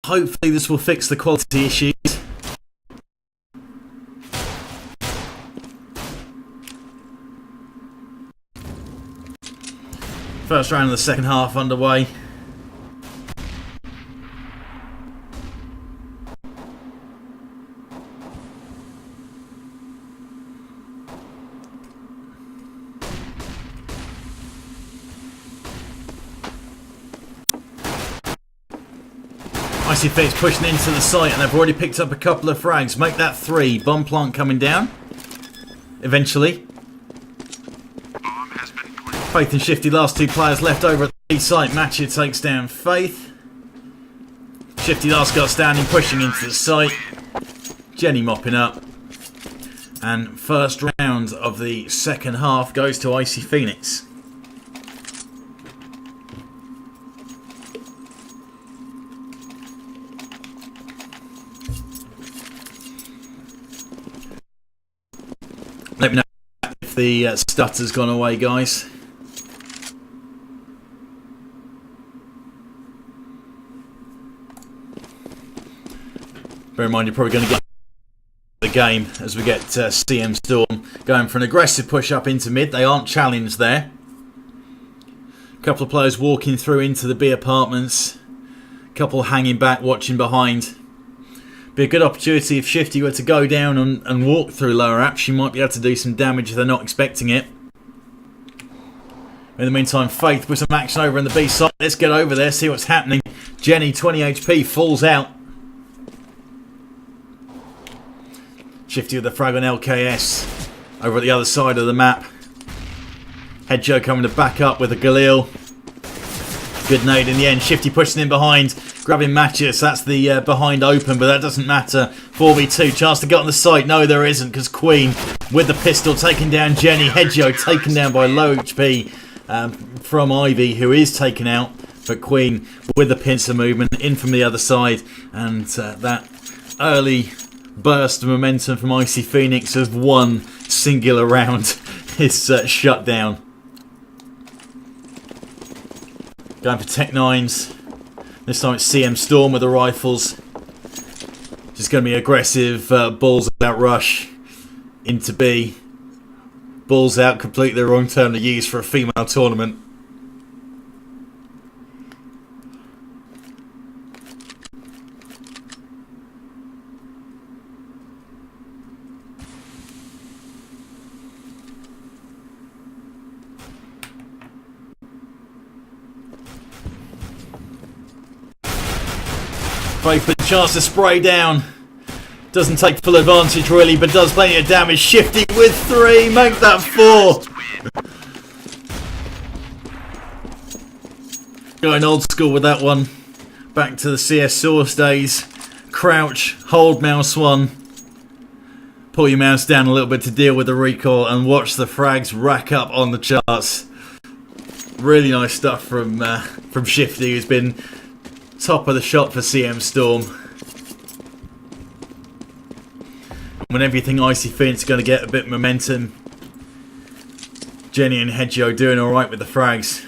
Hopefully this will fix the quality issues. First round of the second half underway. ICY pushing into the site and they've already picked up a couple of frags. Make that 3. Bomb plant coming down. Eventually. Faith and Shifty, last 2 players left over at the site. Matcher takes down Faith. Shifty last guy standing, pushing into the site. Jenny mopping up. And first round of the second half goes to Icy Phoenix. Let me know if the stutter's gone away, guys. Bear in mind, you're probably going to get the game as we get CM Storm going for an aggressive push up into mid. They aren't challenged there. A couple of players walking through into the B apartments. A couple hanging back, watching behind. Be a good opportunity if Shifty were to go down and walk through lower apps. She might be able to do some damage if they're not expecting it. In the meantime, Faith with some action over in the B side. Let's get over there, see what's happening. Jenny, 20 HP, falls out. Shifty with the frag on LKS over at the other side of the map. Hedjo coming to back up with a Galil. Good nade in the end. Shifty pushing in behind, grabbing Matches. That's the behind open, but that doesn't matter. 4v2, chance to get on the site. No, there isn't, because Queen with the pistol taking down Jenny. Hedjo taken down by low HP from Ivy, who is taken out. But Queen with the pincer movement in from the other side, and that early burst of momentum from Icy Phoenix of one singular round is shut down. Going for Tech 9s. This time it's CM Storm with the rifles. Just going to be aggressive balls out rush into B. Balls out, completely the wrong term to use for a female tournament. Faith with a chance to spray down. Doesn't take full advantage really, but does plenty of damage. Shifty with 3, make that 4. Going old school with that one. Back to the CS Source days. Crouch, hold mouse 1. Pull your mouse down a little bit to deal with the recoil and watch the frags rack up on the charts. Really nice stuff from Shifty, who's been top of the shot for CM Storm. Whenever you think Icy Phoenix is going to get a bit of momentum, Jenny and Hedjo doing alright with the frags.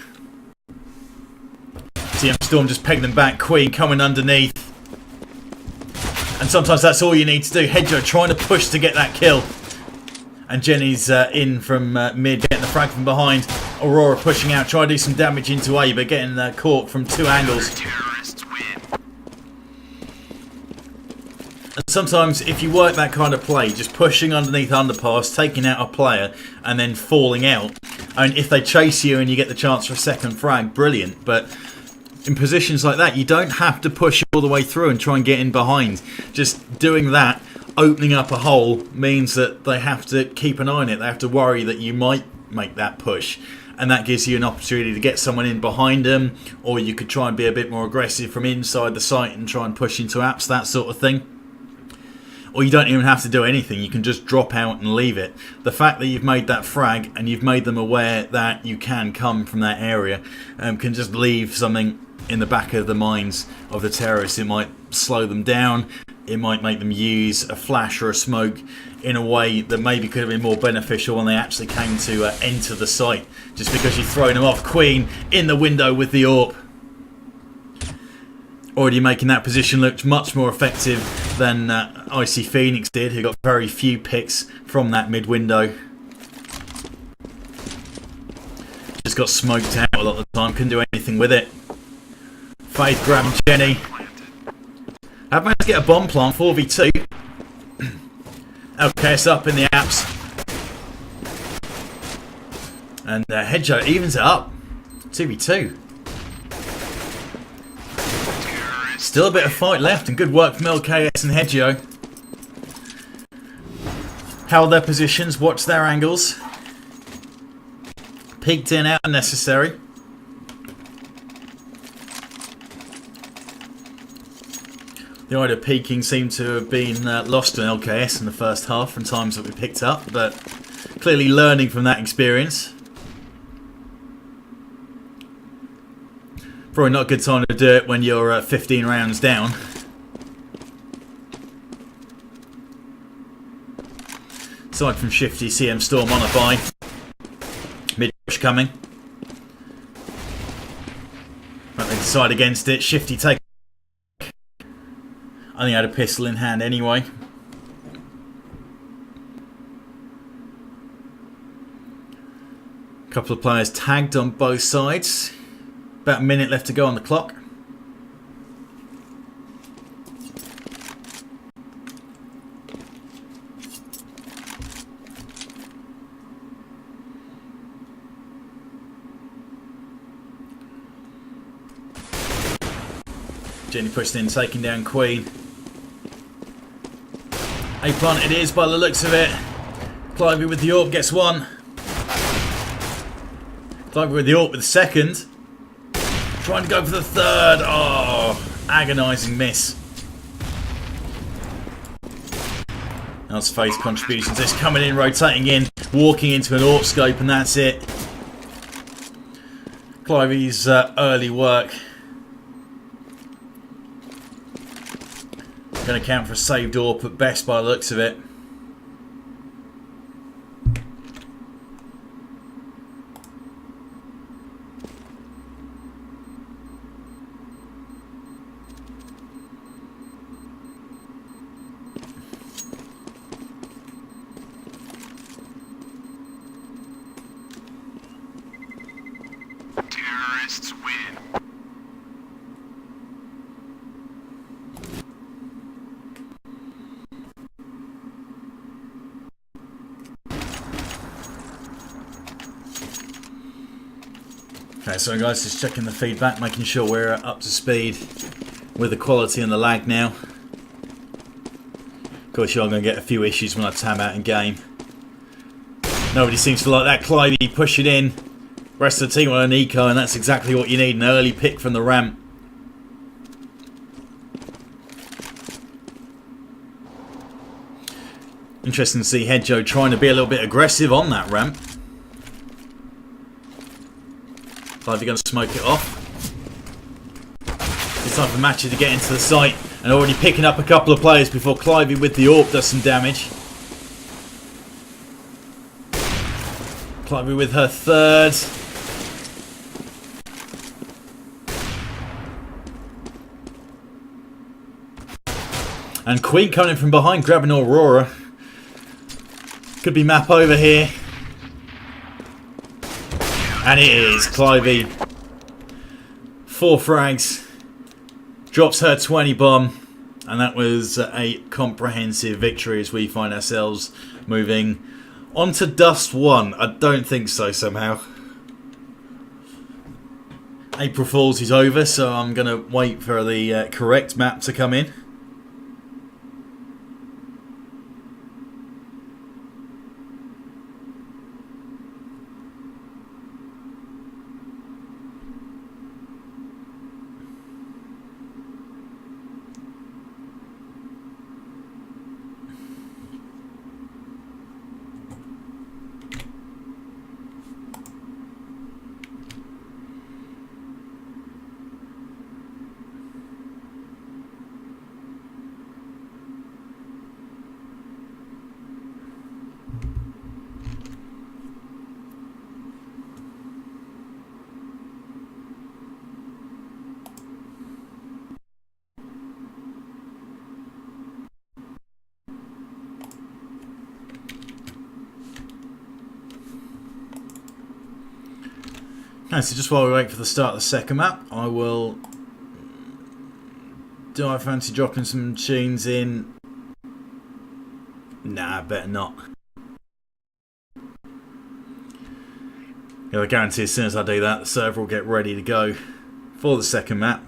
CM Storm just pegged them back. Queen coming underneath. And sometimes that's all you need to do. Hedjo trying to push to get that kill. And Jenny's in from mid, getting the frag from behind. Aurora pushing out, trying to do some damage into A, but getting caught from 2 angles. And sometimes if you work that kind of play, just pushing underneath underpass, taking out a player and then falling out, and if they chase you and you get the chance for a second frag, brilliant. But in positions like that, you don't have to push all the way through and try and get in behind. Just doing that, opening up a hole, means that they have to keep an eye on it. They have to worry that you might make that push, and that gives you an opportunity to get someone in behind them, or you could try and be a bit more aggressive from inside the site and try and push into apps, that sort of thing. Or you don't even have to do anything, you can just drop out and leave it. The fact that you've made that frag and you've made them aware that you can come from that area can just leave something in the back of the minds of the terrorists. It might slow them down, it might make them use a flash or a smoke in a way that maybe could have been more beneficial when they actually came to enter the site, just because you've thrown them off. Queen in the window with the AWP. already making that position look much more effective than IC Phoenix did, who got very few picks from that mid window. Just got smoked out a lot of the time, couldn't do anything with it. Faith grabbing Jenny. Have managed to get a bomb plant, 4v2. LKS up in the apps. And Hedjo evens it up. 2v2. Still a bit of fight left, and good work from LKS and Hedjo. Held their positions, watched their angles. Peeked in out unnecessary. The idea of peeking seemed to have been lost to LKS in the first half from times that we picked up, but clearly learning from that experience. Probably not a good time to do it when you're 15 rounds down. Aside from Shifty, CM Storm on a buy. Mid-push coming. But they decide against it. Shifty take. I think he had a pistol in hand anyway. A couple of players tagged on both sides. About a minute left to go on the clock. Jenny pushed in, taking down Queen. A plant it is by the looks of it. Clivey with the AWP gets one. Clivey with the AWP with the second. Trying to go for the third. Oh, agonising miss. That's face contributions. It's coming in, rotating in, walking into an AWP scope, and that's it. Clivey's early work. Going to count for a saved AWP at best by the looks of it. Terrorists win. Okay, so guys, just checking the feedback, making sure we're up to speed with the quality and the lag now. Of course, you're going to get a few issues when I tab out in game. Nobody seems to like that. Clivey push it in. Rest of the team on an eco, and that's exactly what you need. An early pick from the ramp. Interesting to see Hedjo trying to be a little bit aggressive on that ramp. Clivey going to smoke it off. It's time for Matcher to get into the site, and already picking up a couple of players before Clivey with the AWP does some damage. Clivey with her third. And Queen coming from behind, grabbing Aurora. Could be map over here. And it is. Clivey. 4 frags. Drops her 20 bomb. And that was a comprehensive victory as we find ourselves moving on to Dust 1. I don't think so somehow. April Fool's is over, so I'm going to wait for the correct map to come in. Okay, so just while we wait for the start of the second map, I will... Do I fancy dropping some tunes in? Nah, better not. I guarantee as soon as I do that, the server will get ready to go for the second map.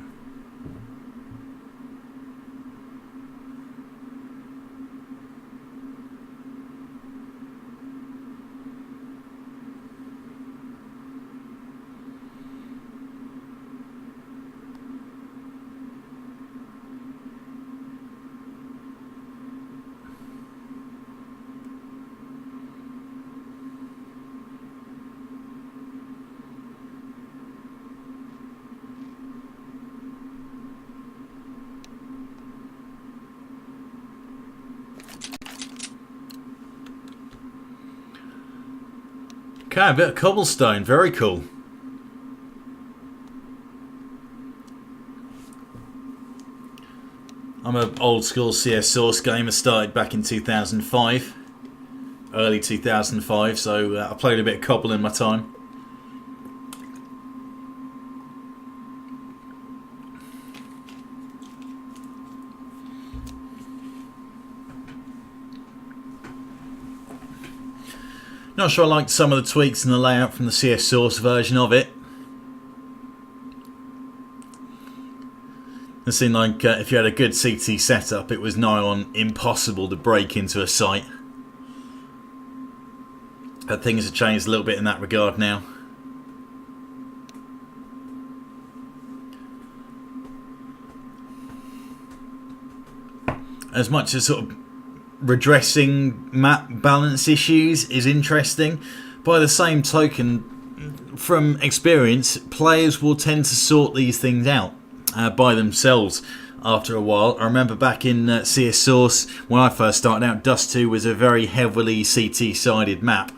Okay, a bit of cobblestone, very cool. I'm an old school CS Source gamer, started back in 2005, early 2005, so I played a bit of cobble in my time. Not sure I liked some of the tweaks in the layout from the CS Source version of it. It seemed like if you had a good CT setup, it was nigh on impossible to break into a site. But things have changed a little bit in that regard now. As much as sort of redressing map balance issues is interesting, by the same token, from experience, players will tend to sort these things out by themselves after a while. I remember back in CS Source, when I first started out, Dust 2 was a very heavily CT-sided map,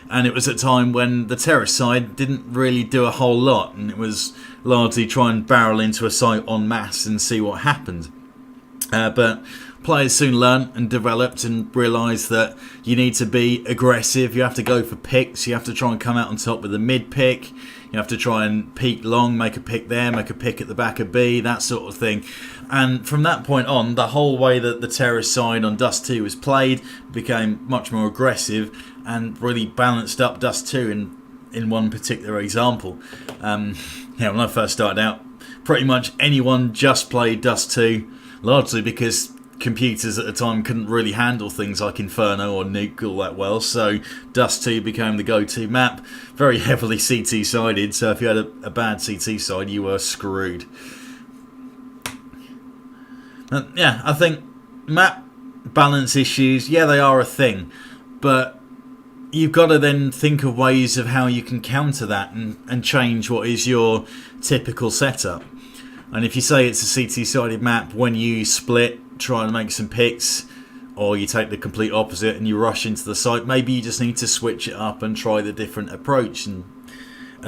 and it was a time when the terrace side didn't really do a whole lot, and it was largely try and barrel into a site en masse and see what happened. But players soon learned and developed and realised that you need to be aggressive, you have to go for picks, you have to try and come out on top with a mid pick, you have to try and peek long, make a pick there, make a pick at the back of B, that sort of thing. And from that point on, the whole way that the terrace side on Dust 2 was played became much more aggressive and really balanced up Dust 2 in one particular example. When I first started out, pretty much anyone just played Dust 2, largely because computers at the time couldn't really handle things like Inferno or Nuke all that well, so Dust 2 became the go-to map, very heavily CT sided, so if you had a bad CT side you were screwed. Yeah, I think map balance issues, yeah, they are a thing, but you've got to then think of ways of how you can counter that and change what is your typical setup. And if you say it's a CT-sided map, when you split, try and make some picks, or you take the complete opposite and you rush into the site, maybe you just need to switch it up and try the different approach and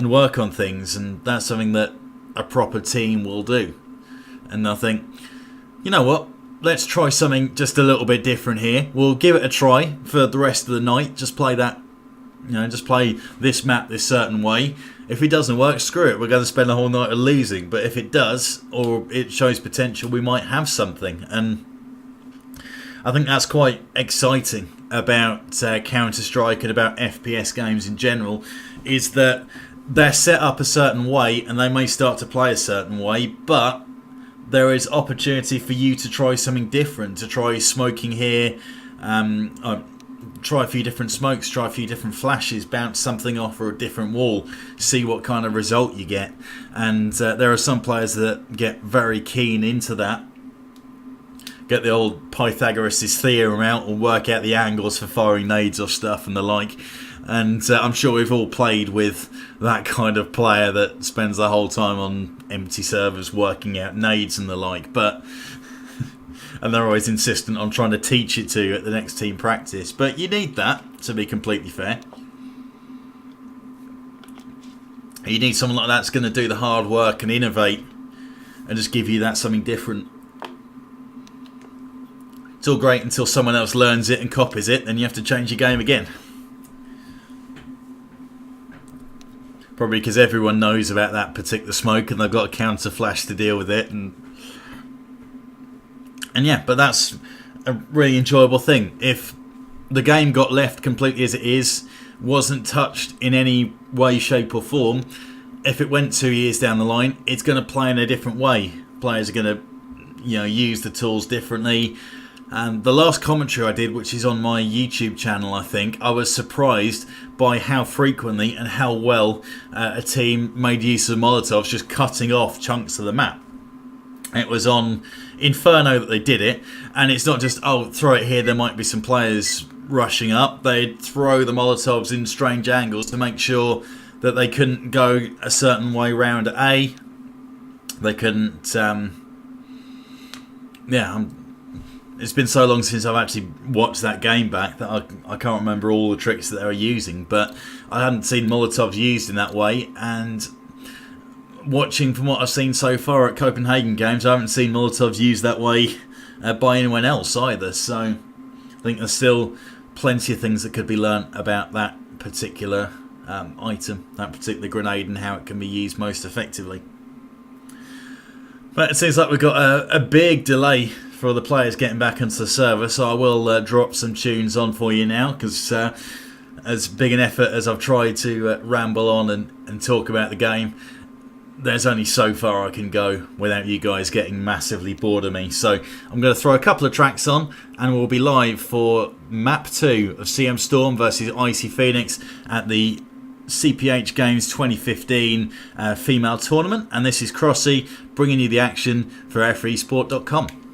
work on things, and that's something that a proper team will do. And I think, you know what, let's try something just a little bit different here. We'll give it a try for the rest of the night, just play that, just play this map this certain way. If it doesn't work, screw it, we're going to spend the whole night losing. But if it does, or it shows potential, we might have something. And I think that's quite exciting about Counter-Strike and about FPS games in general, is that they're set up a certain way and they may start to play a certain way, but there is opportunity for you to try something different, to try smoking here, try a few different smokes, try a few different flashes, bounce something off or a different wall, see what kind of result you get. And there are some players that get very keen into that, get the old Pythagoras' theorem out and work out the angles for firing nades or stuff and the like. And I'm sure we've all played with that kind of player that spends the whole time on empty servers working out nades and the like, and they're always insistent on trying to teach it to you at the next team practice. But you need that, to be completely fair. You need someone like that that's going to do the hard work and innovate and just give you that something different. It's all great until someone else learns it and copies it, then you have to change your game again. probably because everyone knows about that particular smoke and they've got a counter flash to deal with it, and yeah, but that's a really enjoyable thing. If the game got left completely as it is, wasn't touched in any way, shape or form, if it went 2 years down the line, it's going to play in a different way. Players are going to, use the tools differently. And the last commentary I did, which is on my YouTube channel, I think, I was surprised by how frequently and how well a team made use of Molotovs, just cutting off chunks of the map. It was on Inferno that they did it, and it's not just, oh, throw it here, there might be some players rushing up. They'd throw the Molotovs in strange angles to make sure that they couldn't go a certain way round A. They couldn't, it's been so long since I've actually watched that game back that I can't remember all the tricks that they were using, but I hadn't seen Molotovs used in that way, and watching from what I've seen so far at Copenhagen games, I haven't seen Molotovs used that way by anyone else either, so I think there's still plenty of things that could be learnt about that particular item, that particular grenade, and how it can be used most effectively. But it seems like we've got a big delay for the players getting back into the server, so I will drop some tunes on for you now, because as big an effort as I've tried to ramble on and talk about the game, there's only so far I can go without you guys getting massively bored of me. So I'm going to throw a couple of tracks on, and we'll be live for Map 2 of CM Storm versus Icy Phoenix at the CPH Games 2015 female tournament. And this is Crossy bringing you the action for FreeSport.com.